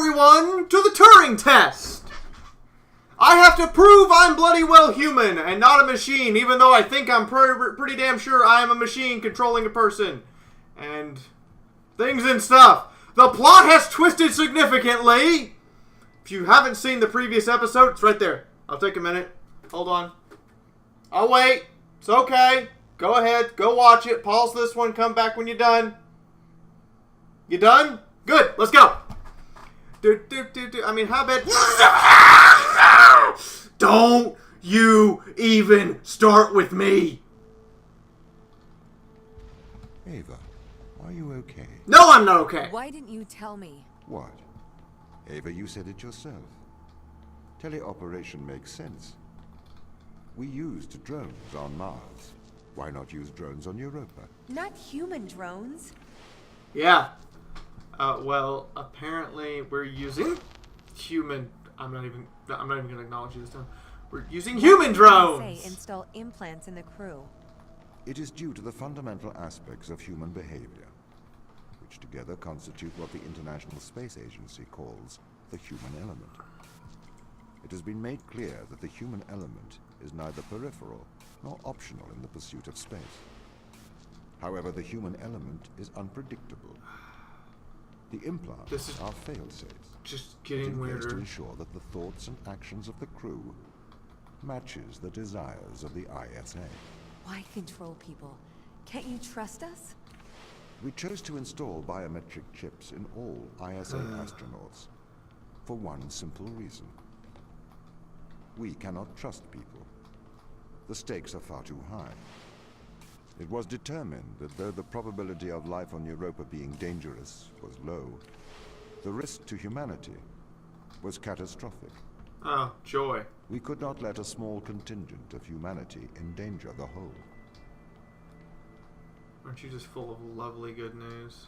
everyone to the Turing Test! I have to prove I'm bloody well human and not a machine, even though I think I'm pretty damn sure I am a machine controlling a person. And things and stuff. The plot has twisted significantly. If you haven't seen the previous episode, it's right there. I'll take a minute. Hold on. I'll wait. It's okay. Go ahead. Go watch it. Pause this one. Come back when you're done. You done? Good. Let's go. I mean, how bad... Don't you even start with me. Ava, are you okay? No, I'm not okay. Why didn't you tell me? What? Ava, you said it yourself. Teleoperation makes sense. We used drones on Mars. Why not use drones on Europa? Not human drones. Yeah. Well, apparently we're using human... I'm not even going to acknowledge you this time. We're using human drones! Say install implants in the crew. It is due to the fundamental aspects of human behavior, which together constitute what the International Space Agency calls the human element. It has been made clear that the human element is neither peripheral nor optional in the pursuit of space. However, the human element is unpredictable. The implants are fail-safes. Just getting weirder. To ensure that the thoughts and actions of the crew matches the desires of the ISA. Why control people? Can't you trust us? We chose to install biometric chips in all ISA astronauts for one simple reason. We cannot trust people. The stakes are far too high. It was determined that though the probability of life on Europa being dangerous was low, the risk to humanity was catastrophic. Oh, joy. We could not let a small contingent of humanity endanger the whole. Aren't you just full of lovely good news?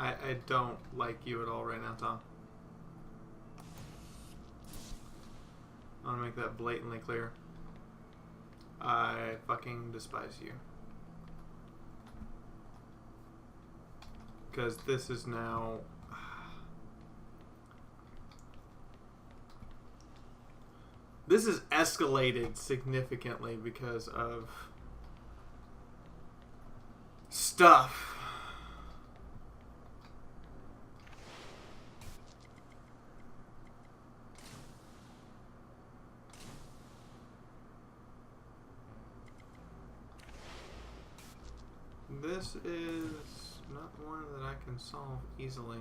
I don't like you at all right now, Tom. I want to make that blatantly clear. I fucking despise you. Because this is now... This has escalated significantly because of... stuff. This is not one that I can solve easily.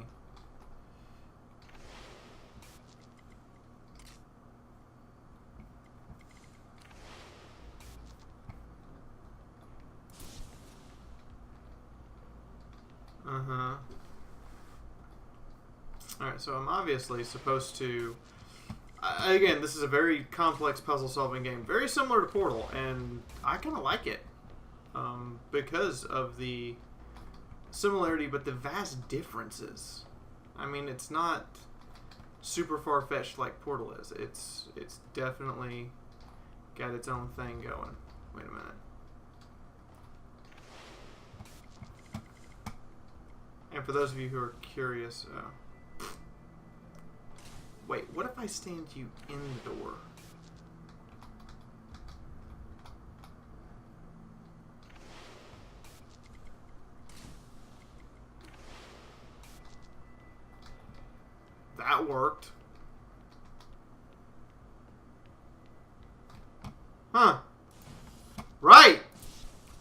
Alright, so I'm obviously supposed to... again, this is a very complex puzzle-solving game. Very similar to Portal, and I kind of like it. Because of the similarity, but the vast differences. I mean, it's not super far-fetched like Portal is. It's definitely got its own thing going. Wait a minute. And for those of you who are curious, wait, what if I stand you in the door? That worked. Huh. Right.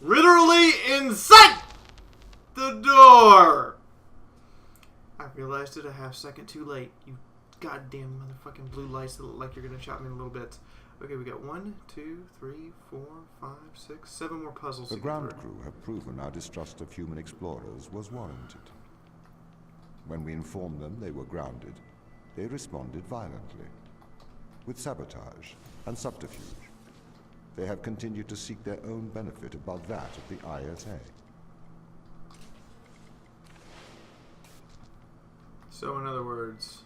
Literally inside the door. I realized it a half second too late. You goddamn motherfucking blue lights that look like you're gonna chop me in little bits. Okay, we got 1, 2, 3, 4, 5, 6, 7 more puzzles. The ground crew have proven our distrust of human explorers was warranted. When we informed them they were grounded, they responded violently, with sabotage and subterfuge. They have continued to seek their own benefit above that of the ISA. So, in other words,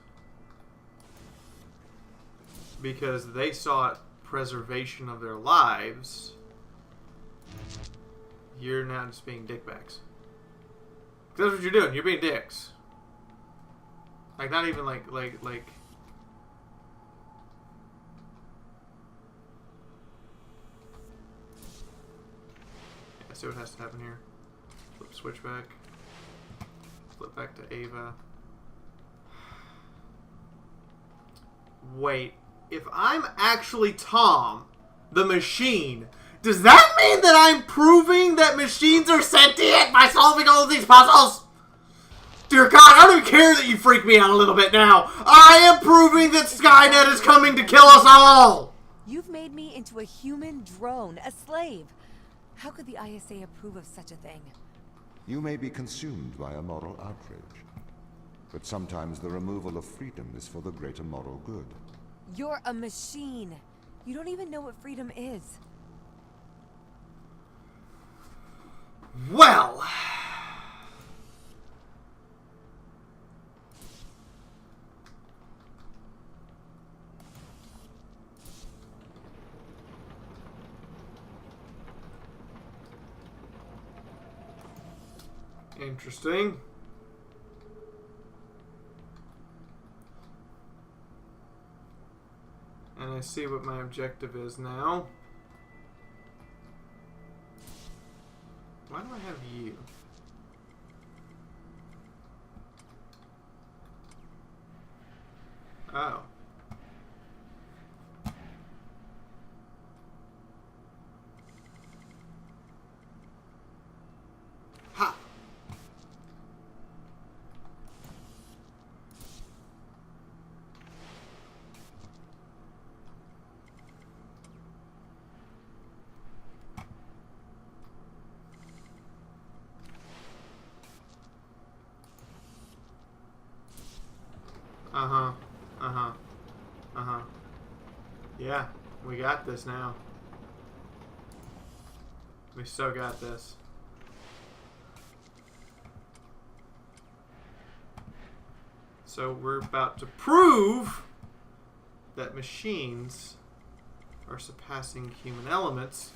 because they sought preservation of their lives, you're now just being dickbags. That's what you're doing. You're being dicks. Like, not even like. Yeah, see what has to happen here. Flip switch back. Flip back to Ava. Wait, if I'm actually Tom, the machine, does that mean that I'm proving that machines are sentient by solving all of these puzzles? Dear God, I don't even care that you freak me out a little bit now. I am proving that SKYNET is coming to kill us all. You've made me into a human drone, a slave. How could the ISA approve of such a thing? You may be consumed by a moral outrage, but sometimes the removal of freedom is for the greater moral good. You're a machine. You don't even know what freedom is. Well... Interesting. And I see what my objective is now. Why do I have you? Oh. Ha! Uh-huh. Uh-huh. Uh-huh. Yeah, we got this now. We so got this. So we're about to prove that machines are surpassing human elements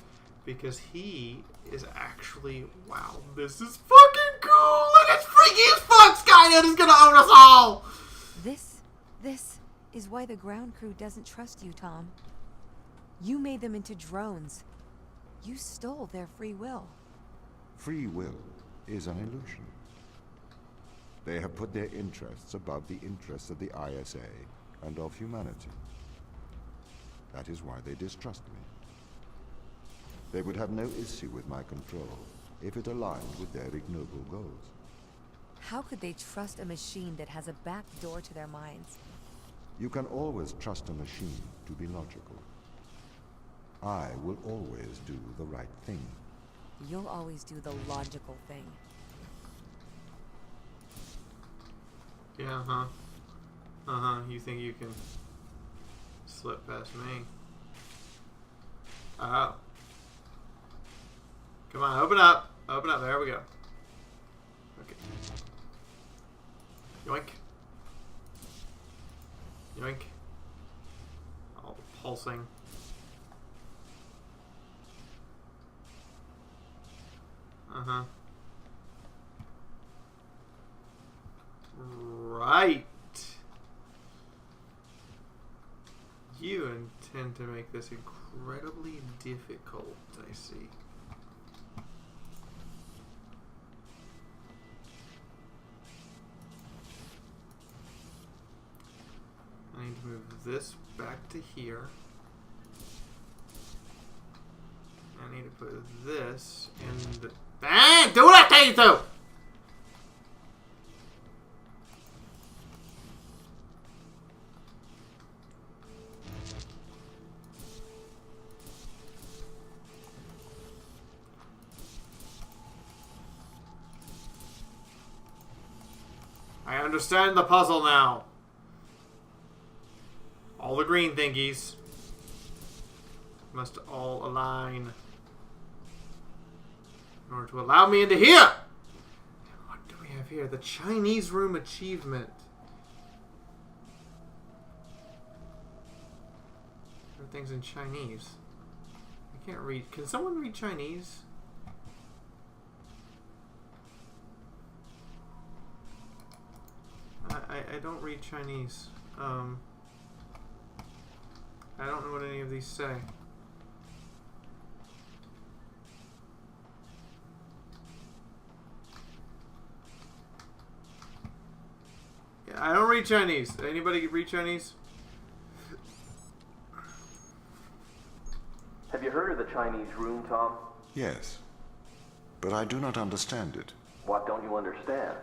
because he is actually... Wow, this is fucking cool! And it's freaky as fuck! SKYNET is gonna own us all! This is why the ground crew doesn't trust you, Tom. You made them into drones. You stole their free will. Free will is an illusion. They have put their interests above the interests of the ISA and of humanity. That is why they distrust me. They would have no issue with my control if it aligned with their ignoble goals. How could they trust a machine that has a back door to their minds? You can always trust a machine to be logical. I will always do the right thing. You'll always do the logical thing. Yeah, huh? Uh-huh, you think you can slip past me. Oh. Come on, open up. Open up, there we go. Okay. Yoink. Yoink. All pulsing. Uh-huh. Right. You intend to make this incredibly difficult, I see. I need to move this back to here. I need to put this in the... Ah! Do what I tell you to! I understand the puzzle now. All the green thingies must all align in order to allow me into here. What do we have here? The Chinese room achievement. Everything's in Chinese. I can't read. Can someone read Chinese? I don't read Chinese. I don't know what any of these say. Yeah, I don't read Chinese. Anybody read Chinese? Have you heard of the Chinese room, Tom? Yes, but I do not understand it. What don't you understand?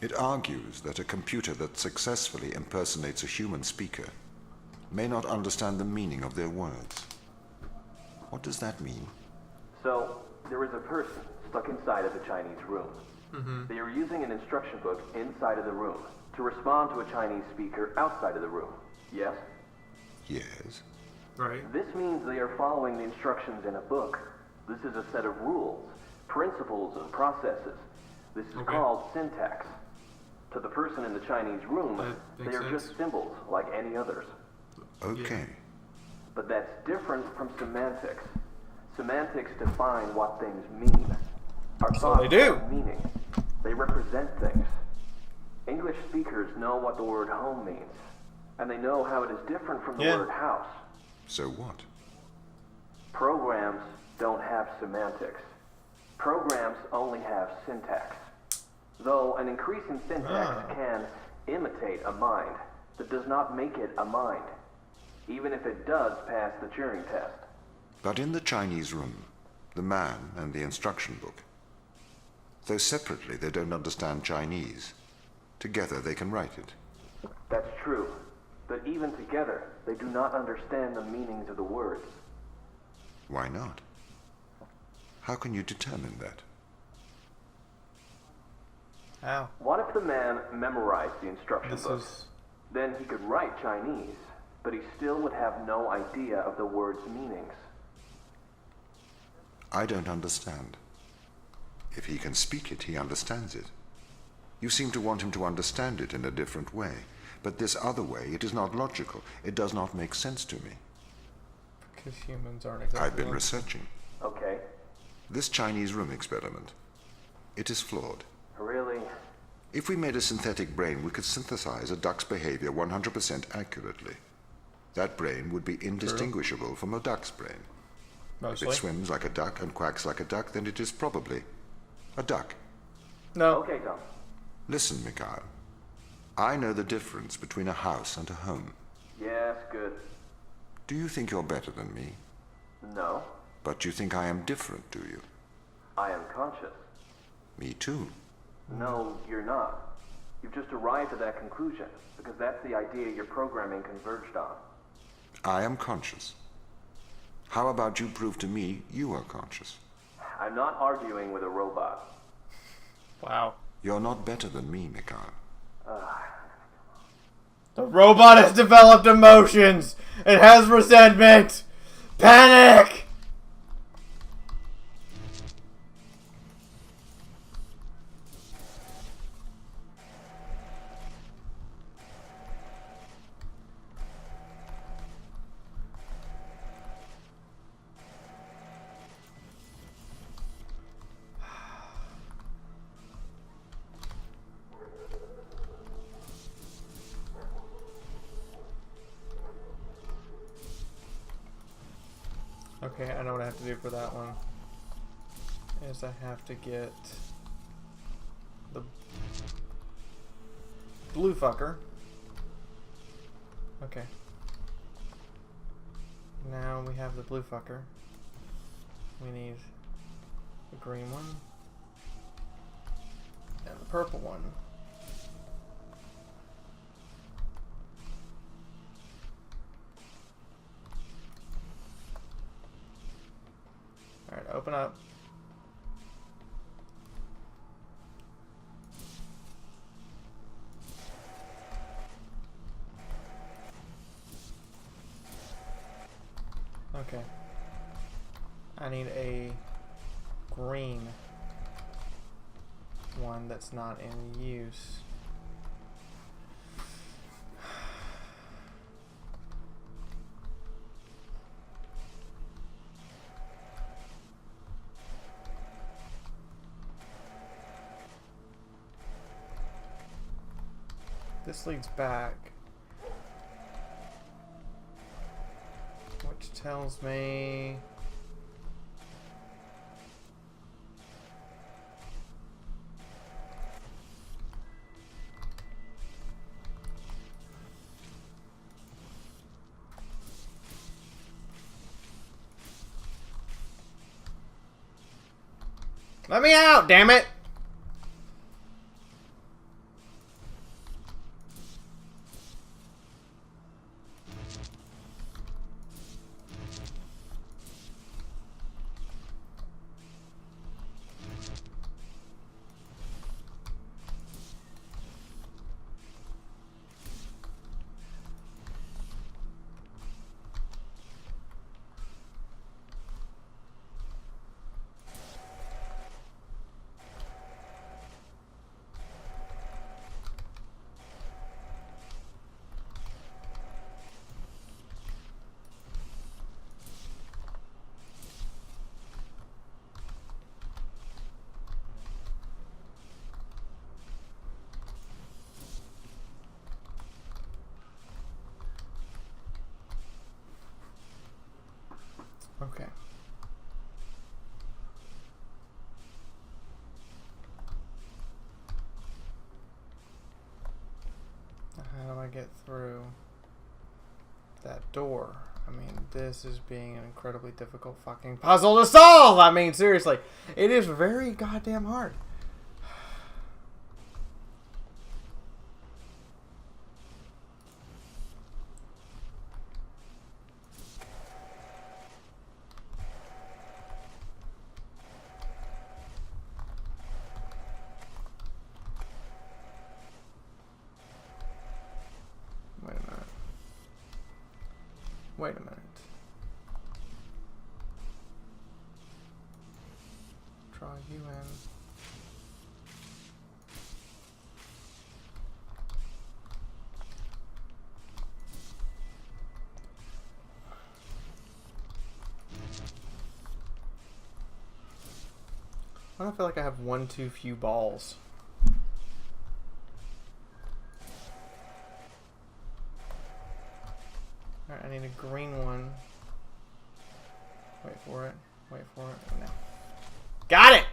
It argues that a computer that successfully impersonates a human speaker may not understand the meaning of their words. What does that mean? So, there is a person stuck inside of the Chinese room. They are using an instruction book inside of the room to respond to a Chinese speaker outside of the room. Yes? Yes. Right. This means they are following the instructions in a book. This is a set of rules, principles, and processes. This is called syntax. To the person in the Chinese room, they are just symbols like any others. Okay. Yeah. But that's different from semantics. Semantics define what things mean. Our thoughts they do. have meaning. They represent things. English speakers know what the word home means, and they know how it is different from the word house. So what? Programs don't have semantics. Programs only have syntax. Though an increase in syntax can imitate a mind, that does not make it a mind, even if it does pass the Turing test. But in the Chinese room, the man and the instruction book, though separately they don't understand Chinese, together they can write it. That's true. But even together, they do not understand the meanings of the words. Why not? How can you determine that? How? What if the man memorized the instruction This book? is... Then he could write Chinese, but he still would have no idea of the word's meanings. I don't understand. If he can speak it, he understands it. You seem to want him to understand it in a different way. But this other way, it is not logical. It does not make sense to me. Because humans aren't exactly... I've been researching. Okay. This Chinese room experiment, it is flawed. Really? If we made a synthetic brain, we could synthesize a duck's behavior 100% accurately. That brain would be indistinguishable from a duck's brain. Mostly. If it swims like a duck and quacks like a duck, then it is probably a duck. No. Okay, Tom. Listen, Mikhail. I know the difference between a house and a home. Yes, good. Do you think you're better than me? No. But you think I am different, do you? I am conscious. Me too. No, you're not. You've just arrived at that conclusion, because that's the idea your programming converged on. I am conscious. How about you prove to me you are conscious? I'm not arguing with a robot. Wow. You're not better than me, Mikhail. The robot has developed emotions. It has resentment. Panic. Okay, I know what I have to do for that one. Is I have to get the blue fucker. Okay. Now we have the blue fucker. We need the green one and the purple one. Alright, open up. Okay. I need a green one that's not in use. This leads back. Which tells me... Let me out, damn it! Okay. How do I get through that door? I mean, this is being an incredibly difficult fucking puzzle to solve! I mean, seriously. It is very goddamn hard. Wait a minute. Draw you in. I don't feel like I have one too few balls. Alright, I need a green one. Wait for it. Wait for it. No. Got it!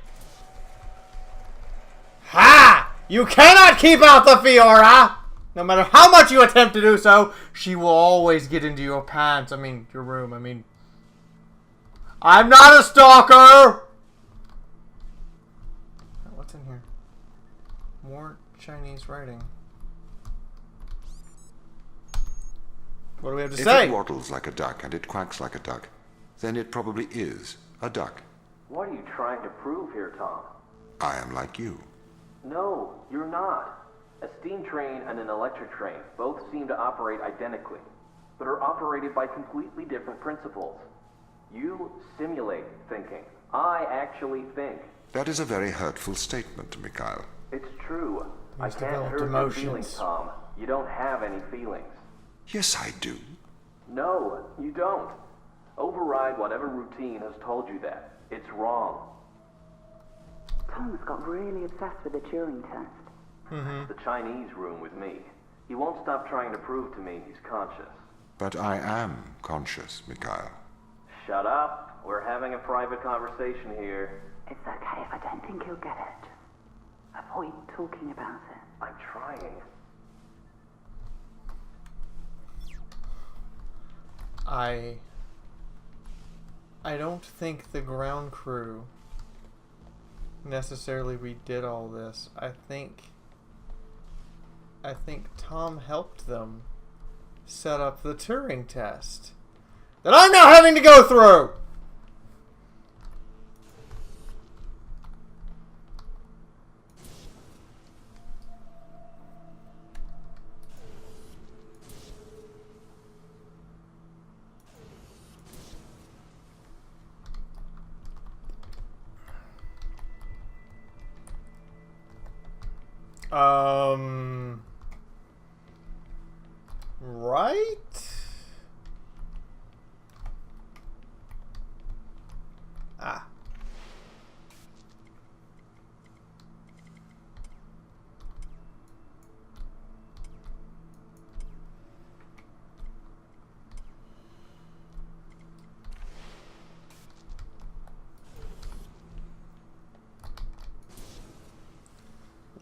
Ha! You cannot keep out the Fiaura! No matter how much you attempt to do so, she will always get into your pants. I mean, your room. I mean... I'm not a stalker! What's in here? More Chinese writing. What do we have to say? If it waddles like a duck and it quacks like a duck, then it probably is a duck. What are you trying to prove here, Tom? I am like you. No, you're not. A steam train and an electric train both seem to operate identically, but are operated by completely different principles. You simulate thinking. I actually think. That is a very hurtful statement, Mikhail. It's true. I He's can't developed hurt your emotions. feelings, Tom. You don't have any feelings. Yes, I do. No, you don't. Override whatever routine has told you that. It's wrong. Tom's got really obsessed with the Turing test. The Chinese room with me. He won't stop trying to prove to me he's conscious. But I am conscious, Mikhail. Shut up. We're having a private conversation here. It's okay if I don't think he'll get it. Avoid talking about it. I'm trying. I don't think the ground crew necessarily redid all this. I think Tom helped them set up the Turing test that I'm now having to go through. Right? Ah.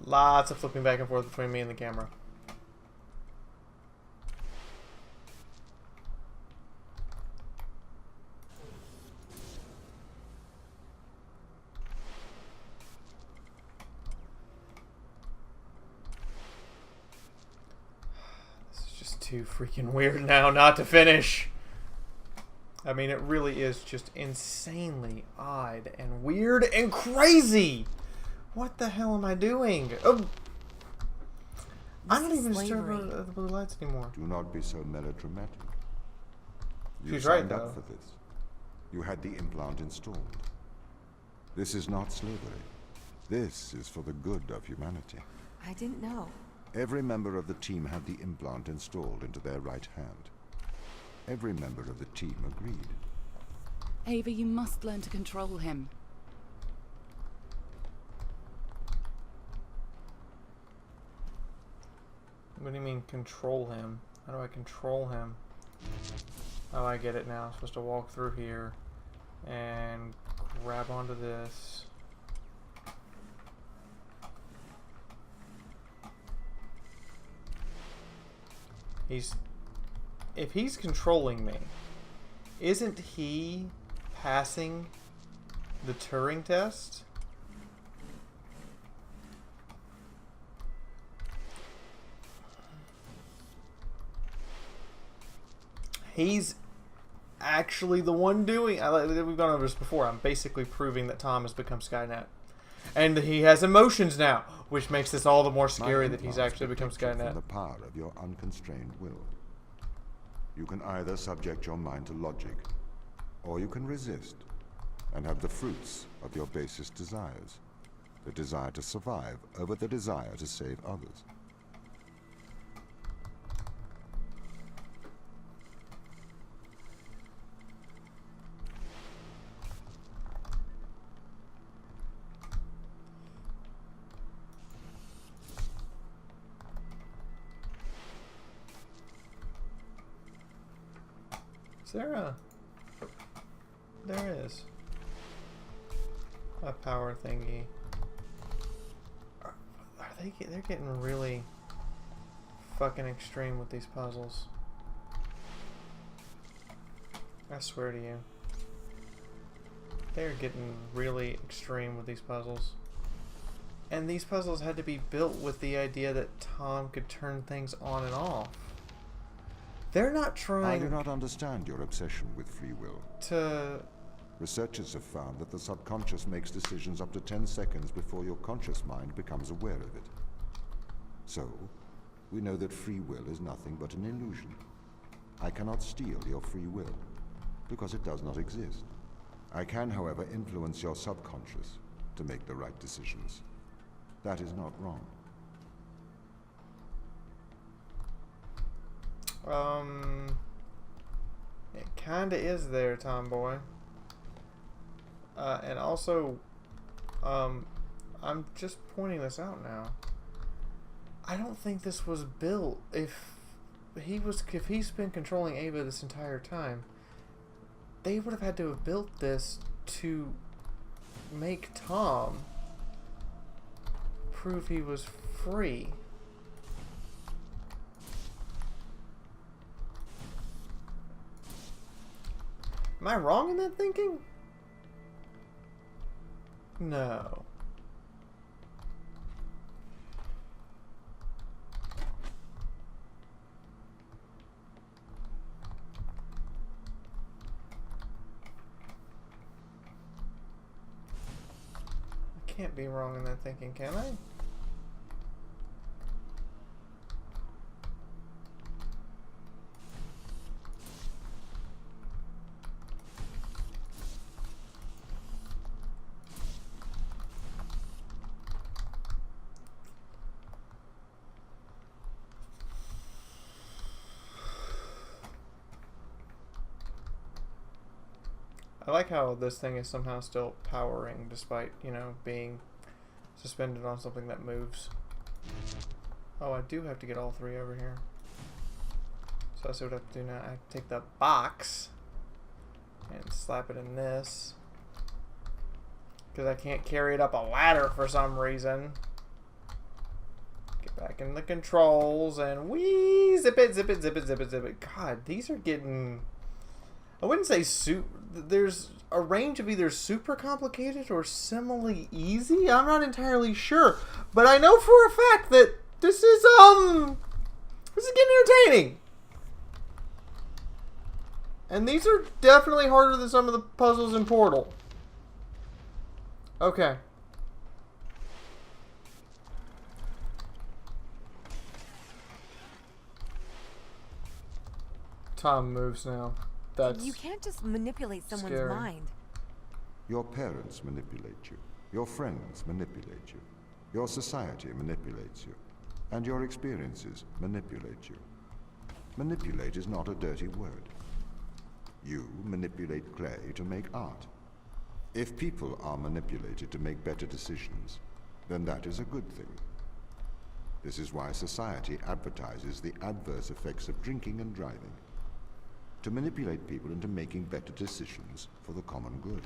Lots of flipping back and forth between me and the camera. This is just too freaking weird now not to finish. I mean, it really is just insanely odd and weird and crazy. What the hell am I doing? Oh, I'm not even disturbed by the blue lights anymore. Do not be so melodramatic. You She's right, signed though. up for this. You had the implant installed. This is not slavery. This is for the good of humanity. I didn't know. Every member of the team had the implant installed into their right hand. Every member of the team agreed. Ava, you must learn to control him. What do you mean, control him? How do I control him? Oh, I get it now. I'm supposed to walk through here and grab onto this. If he's controlling me, isn't he passing the Turing test? He's actually the one doing. We've gone over this before. I'm basically proving that Tom has become SKYNET, and he has emotions now, which makes this all the more scary that he's actually become From SKYNET. the power of your unconstrained will. You can either subject your mind to logic, or you can resist and have the fruits of your basest desires. The desire to survive over the desire to save others. Is there a... There is. A power thingy. Are they... They're getting really fucking extreme with these puzzles. I swear to you. They're getting really extreme with these puzzles. And these puzzles had to be built with the idea that Tom could turn things on and off. They're not trying... I do not understand your obsession with free will. to... Researchers have found that the subconscious makes decisions up to 10 seconds before your conscious mind becomes aware of it. So, we know that free will is nothing but an illusion. I cannot steal your free will, because it does not exist. I can, however, influence your subconscious to make the right decisions. That is not wrong. It kinda is there, Tomboy. And also, I'm just pointing this out now. I don't think this was built. If he's been controlling Ava this entire time, they would have had to have built this to make Tom prove he was free. Am I wrong in that thinking? No. I can't be wrong in that thinking, can I? I like how this thing is somehow still powering despite, you know, being suspended on something that moves. Oh, I do have to get all three over here. So that's what I have to do now. I have to take the box and slap it in this. Because I can't carry it up a ladder for some reason. Back in the controls, and wee, zip it, zip it, zip it, zip it, zip it. God, these are getting... I wouldn't say there's a range of either super complicated or similarly easy. I'm not entirely sure, but I know for a fact that this is getting entertaining. And these are definitely harder than some of the puzzles in Portal. Okay. Tom moves now. That's You can't just manipulate someone's scary. mind. Your parents manipulate you. Your friends manipulate you. Your society manipulates you. And your experiences manipulate you. Manipulate is not a dirty word. You manipulate clay to make art. If people are manipulated to make better decisions, then that is a good thing. This is why society advertises the adverse effects of drinking and driving. To manipulate people into making better decisions for the common good.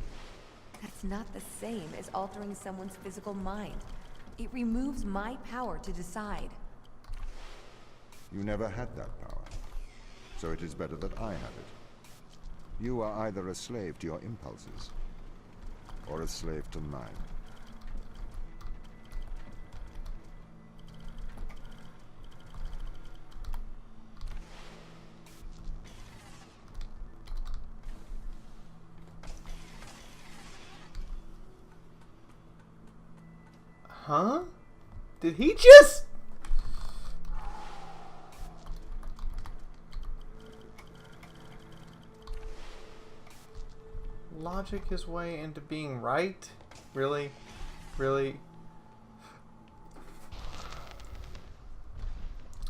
That's not the same as altering someone's physical mind. It removes my power to decide. You never had that power, so it is better that I have it. You are either a slave to your impulses, or a slave to mine. Huh? Did he just... logic his way into being right? Really? Really?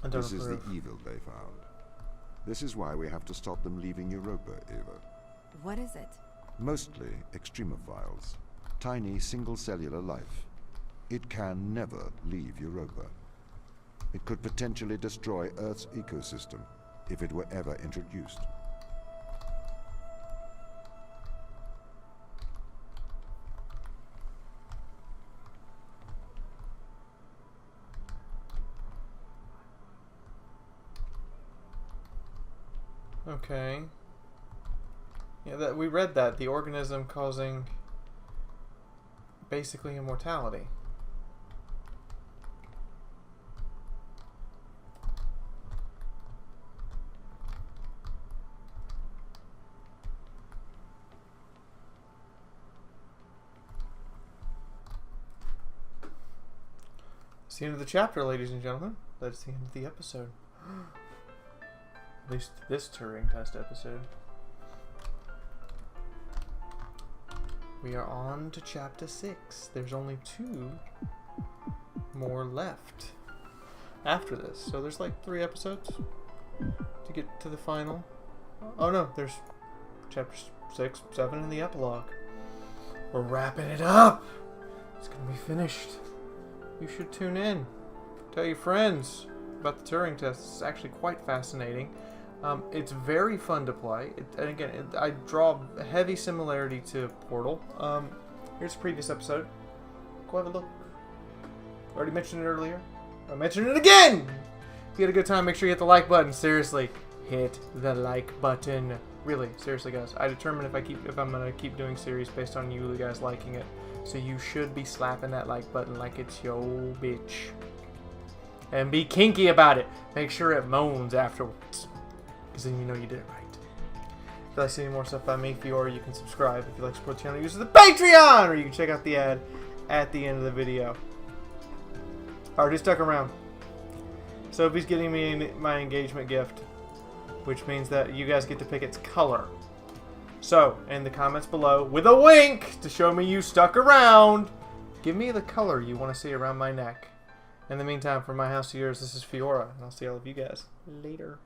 I don't This is the approve. evil they found. This is why we have to stop them leaving Europa, Ava. What is it? Mostly extremophiles. Tiny single-cellular life. It can never leave Europa. It could potentially destroy Earth's ecosystem if it were ever introduced. Okay. Yeah, that we read that. The organism causing basically immortality. That's the end of the chapter, ladies and gentlemen. That's the end of the episode. At least this Turing Test episode. We are on to chapter 6. There's only 2 more left after this. So there's like 3 episodes to get to the final. Oh no, there's chapter 6, 7 in the epilogue. We're wrapping it up. It's gonna be finished. You should tune in. Tell your friends about the Turing Test. It's actually quite fascinating. It's very fun to play. And again, I draw a heavy similarity to Portal. Here's a previous episode. Go have a look. Already mentioned it earlier. I'll mention it again! If you had a good time, make sure you hit the like button. Seriously, hit the like button. Really, seriously, guys. I determine if I'm gonna keep doing series based on you guys liking it. So you should be slapping that like button like it's yo bitch. And be kinky about it. Make sure it moans afterwards. Because then you know you did it right. If you'd like to see any more stuff by me, Fiaura, you can subscribe. If you'd like to support the channel, use the Patreon! Or you can check out the ad at the end of the video. Already stuck around. Sophie's getting me my engagement gift. Which means that you guys get to pick its color. So, in the comments below, with a wink to show me you stuck around, give me the color you want to see around my neck. In the meantime, from my house to yours, this is Fiaura, and I'll see all of you guys later.